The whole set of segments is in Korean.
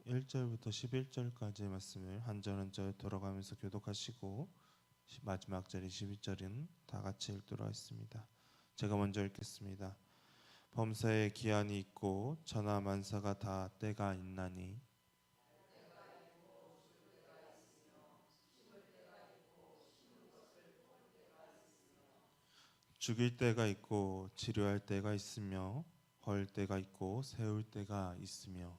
1절부터 11절까지의 말씀을 한 절 한 절 돌아가면서 교독하시고 마지막 절 22절은 다 같이 읽도록 하겠습니다. 제가 먼저 읽겠습니다. 범사에 기한이 있고 천하 만사가 다 때가 있나니 죽일 때가 있고 치료할 때가 있으며 헐 때가 있고 세울 때가 있으며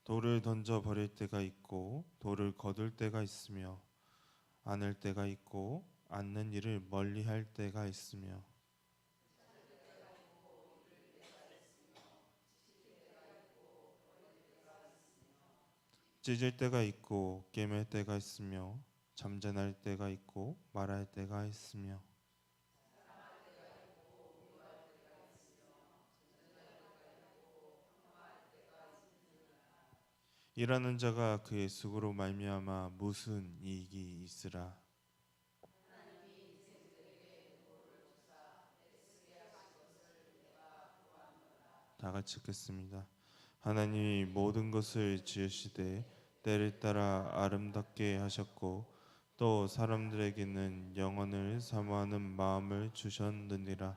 돌을 던져 버릴 때가 있고 돌을 거둘 때가 있으며 안을 때가 있고 안는 일을 멀리할 때가 있으며 찢을 때가 있고 꿰맬 때가 있으며 잠잠할 때가 있고 말할 때가 있으며 일하는 자가 그의 수고로 말미암아 무슨 이익이 있으라. 다 같이 읽겠습니다. 하나님이 모든 것을 지으시되 때를 따라 아름답게 하셨고 또 사람들에게는 영혼을 사모하는 마음을 주셨느니라.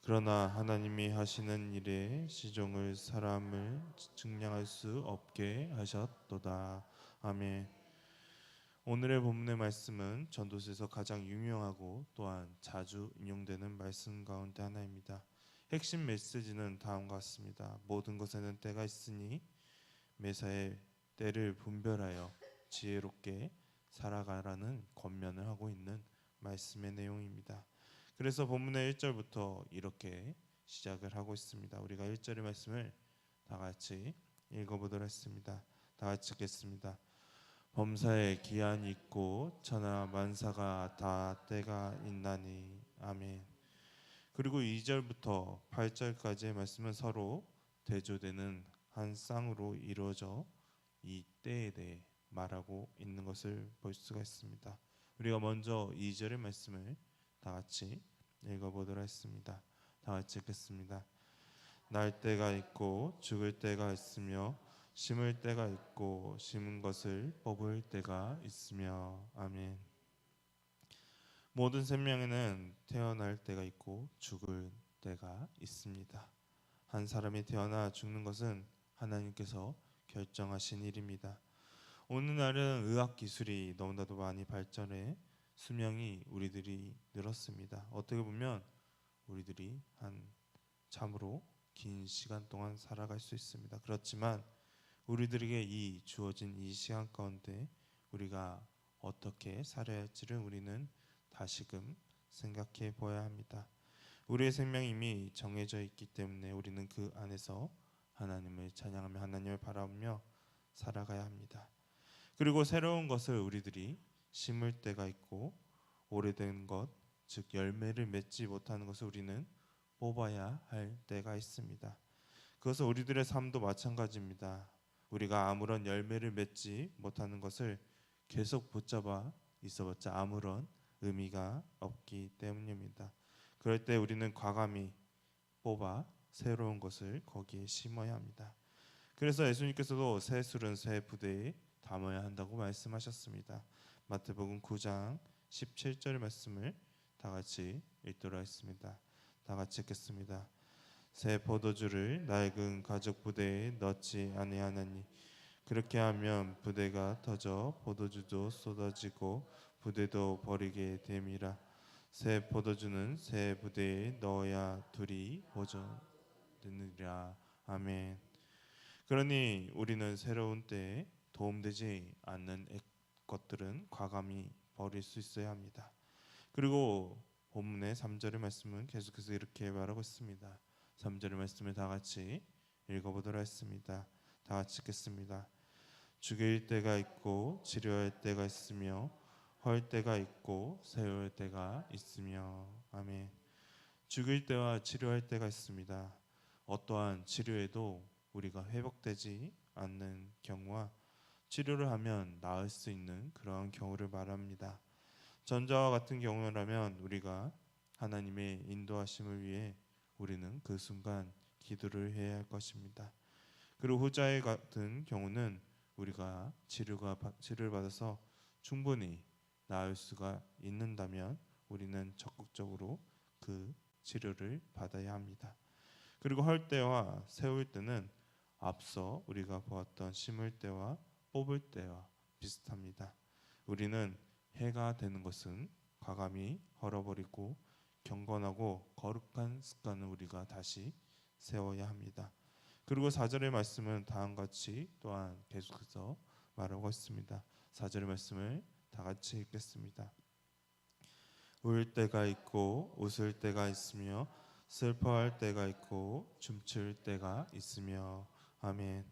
그러나 하나님이 하시는 일에 시종을 사람을 측량할 수 없게 하셨도다. 아멘. 오늘의 본문의 말씀은 전도서에서 가장 유명하고 또한 자주 인용되는 말씀 가운데 하나입니다. 핵심 메시지는 다음과 같습니다. 모든 것에는 때가 있으니 매사에 때를 분별하여 지혜롭게 살아가라는 권면을 하고 있는 말씀의 내용입니다. 그래서 본문의 1절부터 이렇게 시작을 하고 있습니다. 우리가 1절의 말씀을 다 같이 읽어보도록 하겠습니다. 다 같이 읽겠습니다. 범사에 기한이 있고 천하 만사가 다 때가 있나니. 아멘. 그리고 2절부터 8절까지의 말씀은 서로 대조되는 한 쌍으로 이루어져 이 때에 대해 말하고 있는 것을 볼 수가 있습니다. 우리가 먼저 2절의 말씀을 다 같이 읽어보도록 하겠습니다. 다 같이 읽겠습니다. 날 때가 있고 죽을 때가 있으며 심을 때가 있고 심은 것을 뽑을 때가 있으며. 아멘. 모든 생명에는 태어날 때가 있고 죽을 때가 있습니다. 한 사람이 태어나 죽는 것은 하나님께서 결정하신 일입니다. 오늘날은 의학 기술이 너무나도 많이 발전해 수명이 우리들이 늘었습니다. 어떻게 보면 우리들이 한 참으로 긴 시간 동안 살아갈 수 있습니다. 그렇지만 우리들에게 이 주어진 이 시간 가운데 우리가 어떻게 살아야 할지를 우리는 다시금 생각해 보아야 합니다. 우리의 생명이 이미 정해져 있기 때문에 우리는 그 안에서 하나님을 찬양하며 하나님을 바라보며 살아가야 합니다. 그리고 새로운 것을 우리들이 심을 때가 있고 오래된 것, 즉 열매를 맺지 못하는 것을 우리는 뽑아야 할 때가 있습니다. 그것은 우리들의 삶도 마찬가지입니다. 우리가 아무런 열매를 맺지 못하는 것을 계속 붙잡아 있어봤자 아무런 의미가 없기 때문입니다. 그럴 때 우리는 과감히 뽑아 새로운 것을 거기에 심어야 합니다. 그래서 예수님께서도 새 술은 새 부대에 담아야 한다고 말씀하셨습니다. 마태복음 9장 17절 말씀을 다 같이 읽도록 하겠습니다. 다 같이 읽겠습니다. 새 포도주를 낡은 가죽 부대에 넣지 아니하나니 그렇게 하면 부대가 터져 포도주도 쏟아지고 부대도 버리게 됨이라. 새 포도주는 새 부대에 넣어야 둘이 보존되느니라. 아멘. 그러니 우리는 새로운 때에 도움되지 않는 것들은 과감히 버릴 수 있어야 합니다. 그리고 본문의 3절의 말씀은 계속해서 이렇게 말하고 있습니다. 3절의 말씀을 다 같이 읽어보도록 하겠습니다. 다 같이 읽겠습니다. 죽일 때가 있고 치료할 때가 있으며 헐 때가 있고 세울 때가 있으며. 아멘. 죽일 때와 치료할 때가 있습니다. 어떠한 치료에도 우리가 회복되지 않는 경우와 치료를 하면 나을 수 있는 그러한 경우를 말합니다. 전자와 같은 경우라면 우리가 하나님의 인도하심을 위해 우리는 그 순간 기도를 해야 할 것입니다. 그리고 후자의 같은 경우는 우리가 치료를 받아서 충분히 나을 수가 있는다면 우리는 적극적으로 그 치료를 받아야 합니다. 그리고 헐 때와 세울 때는 앞서 우리가 보았던 심을 때와 뽑을 때와 비슷합니다. 우리는 해가 되는 것은 과감히 헐어버리고 경건하고 거룩한 습관을 우리가 다시 세워야 합니다. 그리고 4절의 말씀은 다음과 같이 또한 계속해서 말하고 있습니다. 4절의 말씀을 다 같이 읽겠습니다. 울 때가 있고 웃을 때가 있으며 슬퍼할 때가 있고 춤출 때가 있으며 아멘.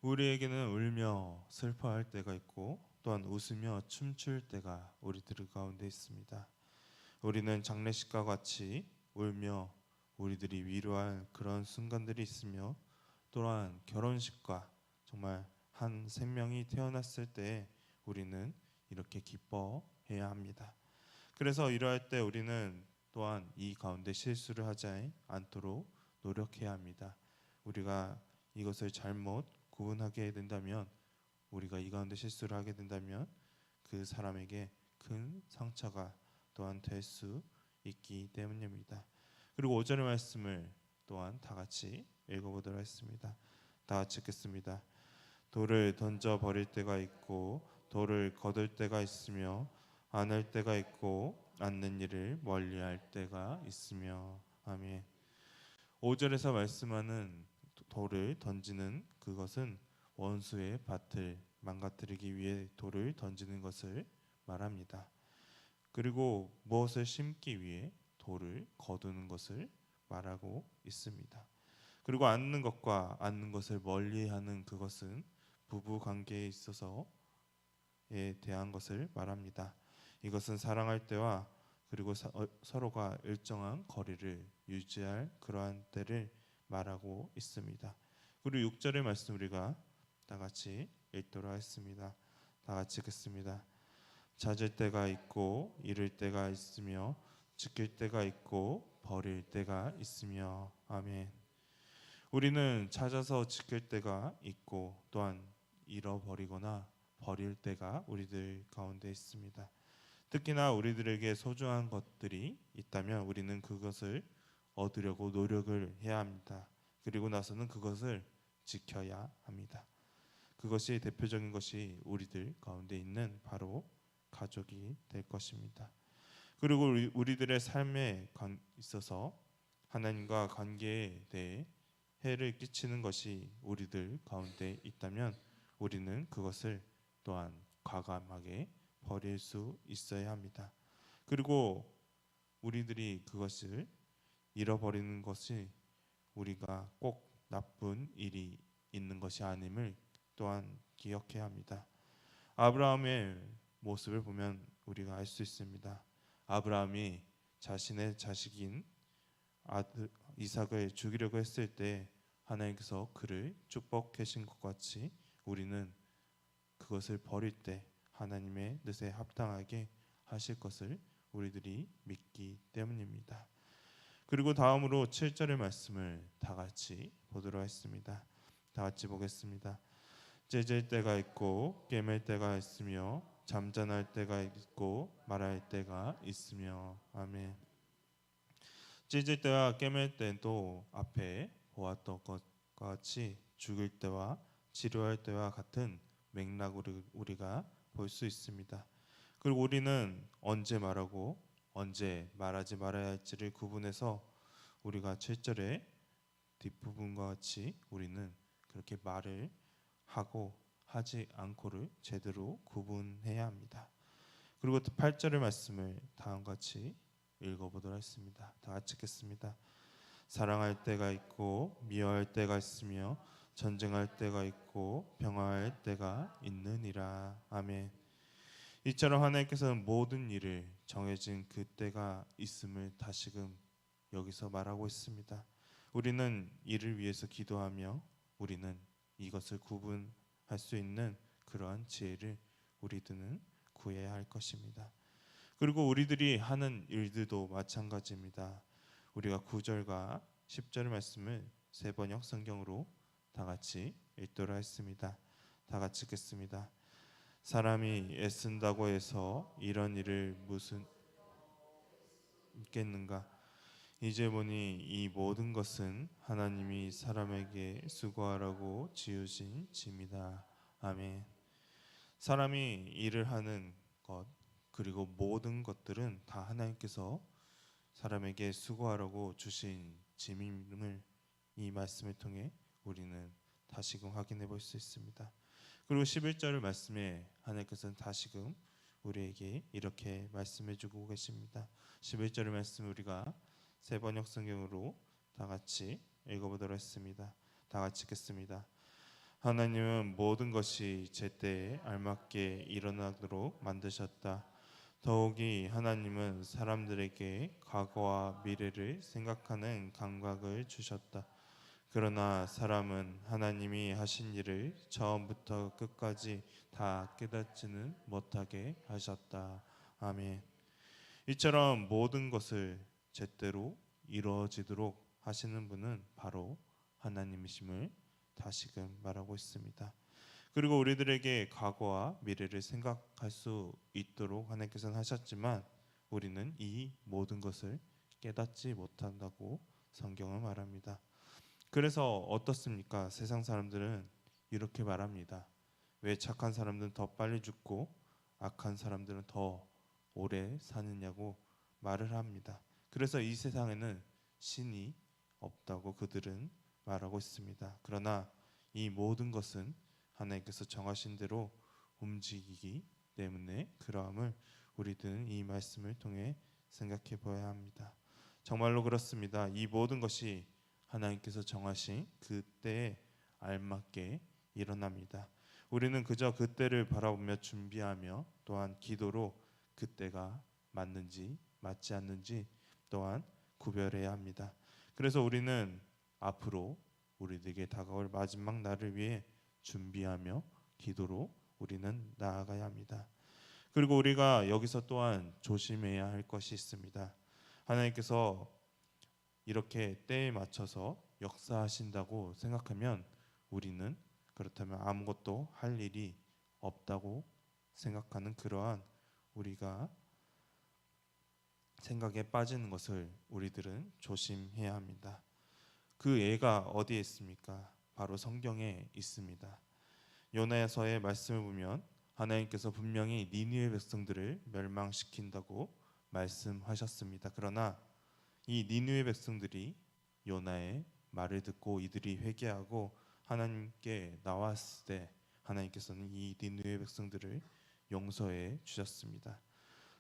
우리에게는 울며 슬퍼할 때가 있고 또한 웃으며 춤출 때가 우리들 가운데 있습니다. 우리는 장례식과 같이 울며 우리들이 위로할 그런 순간들이 있으며 또한 결혼식과 정말 한 생명이 태어났을 때 우리는 이렇게 기뻐해야 합니다. 그래서 이러할 때 우리는 또한 이 가운데 실수를 하지 않도록 노력해야 합니다. 우리가 이것을 잘못 구분하게 된다면 우리가 이 가운데 실수를 하게 된다면 그 사람에게 큰 상처가 또한 될 수 있기 때문입니다. 그리고 5절의 말씀을 또한 다 같이 읽어보도록 하겠습니다. 다 같이 읽겠습니다. 돌을 던져 버릴 때가 있고 돌을 거둘 때가 있으며 안을 때가 있고 않는 일을 멀리할 때가 있으며 아멘. 5절에서 말씀하는 돌을 던지는 그것은 원수의 밭을 망가뜨리기 위해 돌을 던지는 것을 말합니다. 그리고 무엇을 심기 위해 돌을 거두는 것을 말하고 있습니다. 그리고 앉는 것과 앉는 것을 멀리하는 그것은 부부 관계에 있어서에 대한 것을 말합니다. 이것은 사랑할 때와 그리고 서로가 일정한 거리를 유지할 그러한 때를 말하고 있습니다. 그리고 6절의 말씀 우리가 다 같이 읽도록 하겠습니다. 다 같이 읽겠습니다. 찾을 때가 있고 잃을 때가 있으며 지킬 때가 있고 버릴 때가 있으며 아멘. 우리는 찾아서 지킬 때가 있고 또한 잃어버리거나 버릴 때가 우리들 가운데 있습니다. 특히나 우리들에게 소중한 것들이 있다면 우리는 그것을 얻으려고 노력을 해야 합니다. 그리고 나서는 그것을 지켜야 합니다. 그것이 대표적인 것이 우리들 가운데 있는 바로 가족이 될 것입니다. 그리고 우리들의 삶에 있어서 하나님과 관계에 대해 해를 끼치는 것이 우리들 가운데 있다면 우리는 그것을 또한 과감하게 버릴 수 있어야 합니다. 그리고 우리들이 그것을 잃어버리는 것이 우리가 꼭 나쁜 일이 있는 것이 아님을 또한 기억해야 합니다. 아브라함의 모습을 보면 우리가 알 수 있습니다. 아브라함이 자신의 자식인 아들 이삭을 죽이려고 했을 때 하나님께서 그를 축복하신 것 같이 우리는 그것을 버릴 때 하나님의 뜻에 합당하게 하실 것을 우리들이 믿기 때문입니다. 그리고 다음으로 7절의 말씀을 다 같이 보도록 하겠습니다. 다 같이 보겠습니다. 째질 때가 있고 깨맬 때가 있으며 잠잠할 때가 있고 말할 때가 있으며 아멘. 찢을 때와 깨맬 때도 앞에 보았던 것과 같이 죽을 때와 치료할 때와 같은 맥락으로 우리가 볼 수 있습니다. 그리고 우리는 언제 말하고 언제 말하지 말아야 할지를 구분해서 우리가 7절의 뒷부분과 같이 우리는 그렇게 말을 하고 하지 않고를 제대로 구분해야 합니다. 그리고 8절의 말씀을 다음과 같이 읽어보도록 하겠습니다. 다 같이 읽겠습니다. 사랑할 때가 있고 미워할 때가 있으며 전쟁할 때가 있고 평화할 때가 있느니라. 아멘. 이처럼 하나님께서는 모든 일을 정해진 그 때가 있음을 다시금 여기서 말하고 있습니다. 우리는 이를 위해서 기도하며 우리는 이것을 구분할 수 있는 그러한 지혜를 우리들은 구해야 할 것입니다. 그리고 우리들이 하는 일들도 마찬가지입니다. 우리가 9절과 10절 말씀을 세번역 성경으로 다 같이 읽도록 했습니다. 다 같이 읽겠습니다. 사람이 애쓴다고 해서 이런 일을 무슨 있겠는가? 이제 보니 이 모든 것은 하나님이 사람에게 수고하라고 지으신 짐이다. 아멘. 사람이 일을 하는 것 그리고 모든 것들은 다 하나님께서 사람에게 수고하라고 주신 짐임을 이 말씀을 통해 우리는 다시금 확인해 볼 수 있습니다. 그리고 11절 말씀에 하나님께서는 다시금 우리에게 이렇게 말씀해 주고 계십니다. 11절 말씀 우리가 세번역 성경으로 다 같이 읽어보도록 했습니다. 다 같이 읽겠습니다. 하나님은 모든 것이 제때에 알맞게 일어나도록 만드셨다. 더욱이 하나님은 사람들에게 과거와 미래를 생각하는 감각을 주셨다. 그러나 사람은 하나님이 하신 일을 처음부터 끝까지 다 깨닫지는 못하게 하셨다. 아멘. 이처럼 모든 것을 제때로 이루어지도록 하시는 분은 바로 하나님이심을 다시금 말하고 있습니다. 그리고 우리들에게 과거와 미래를 생각할 수 있도록 하나님께서는 하셨지만 우리는 이 모든 것을 깨닫지 못한다고 성경은 말합니다. 그래서 어떻습니까? 세상 사람들은 이렇게 말합니다. 왜 착한 사람들은 더 빨리 죽고 악한 사람들은 더 오래 사느냐고 말을 합니다. 그래서 이 세상에는 신이 없다고 그들은 말하고 있습니다. 그러나 이 모든 것은 하나님께서 정하신 대로 움직이기 때문에 그러함을 우리들은 이 말씀을 통해 생각해 보아야 합니다. 정말로 그렇습니다. 이 모든 것이 하나님께서 정하신 그때에 알맞게 일어납니다. 우리는 그저 그때를 바라보며 준비하며 또한 기도로 그때가 맞는지 맞지 않는지 또한 구별해야 합니다. 그래서 우리는 앞으로 우리에게 다가올 마지막 날을 위해 준비하며 기도로 우리는 나아가야 합니다. 그리고 우리가 여기서 또한 조심해야 할 것이 있습니다. 하나님께서 이렇게 때에 맞춰서 역사하신다고 생각하면 우리는 그렇다면 아무것도 할 일이 없다고 생각하는 그러한 우리가 생각에 빠지는 것을 우리들은 조심해야 합니다. 그 예가 어디에 있습니까? 바로 성경에 있습니다. 요나서의 말씀을 보면 하나님께서 분명히 니느웨 백성들을 멸망시킨다고 말씀하셨습니다. 그러나 이 니느웨 백성들이 요나의 말을 듣고 이들이 회개하고 하나님께 나왔을 때 하나님께서는 이 니느웨 백성들을 용서해 주셨습니다.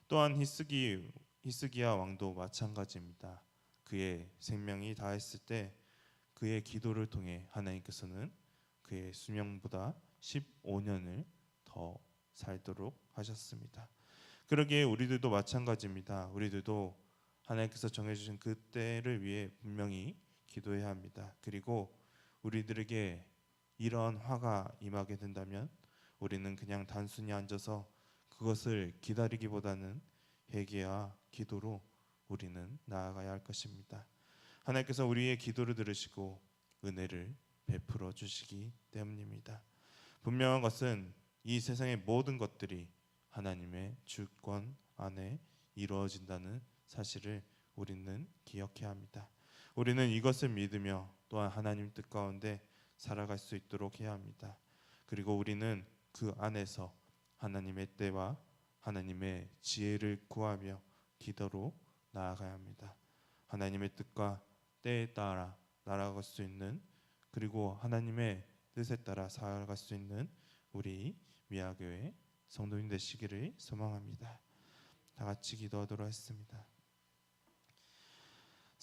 또한 히스기야 왕도 마찬가지입니다. 그의 생명이 다했을 때 그의 기도를 통해 하나님께서는 그의 수명보다 15년을 더 살도록 하셨습니다. 그러기에 우리들도 마찬가지입니다. 우리들도 하나님께서 정해주신 그 때를 위해 분명히 기도해야 합니다. 그리고 우리들에게 이런 화가 임하게 된다면 우리는 그냥 단순히 앉아서 그것을 기다리기보다는 회개와 기도로 우리는 나아가야 할 것입니다. 하나님께서 우리의 기도를 들으시고 은혜를 베풀어 주시기 때문입니다. 분명한 것은 이 세상의 모든 것들이 하나님의 주권 안에 이루어진다는 사실을 우리는 기억해야 합니다. 우리는 이것을 믿으며 또한 하나님 뜻 가운데 살아갈 수 있도록 해야 합니다. 그리고 우리는 그 안에서 하나님의 때와 하나님의 지혜를 구하며 기도로 나아가야 합니다. 하나님의 뜻과 때에 따라 날아갈 수 있는 그리고 하나님의 뜻에 따라 살아갈 수 있는 우리 미아교회 성도님 되시기를 소망합니다. 다 같이 기도하도록 하겠습니다.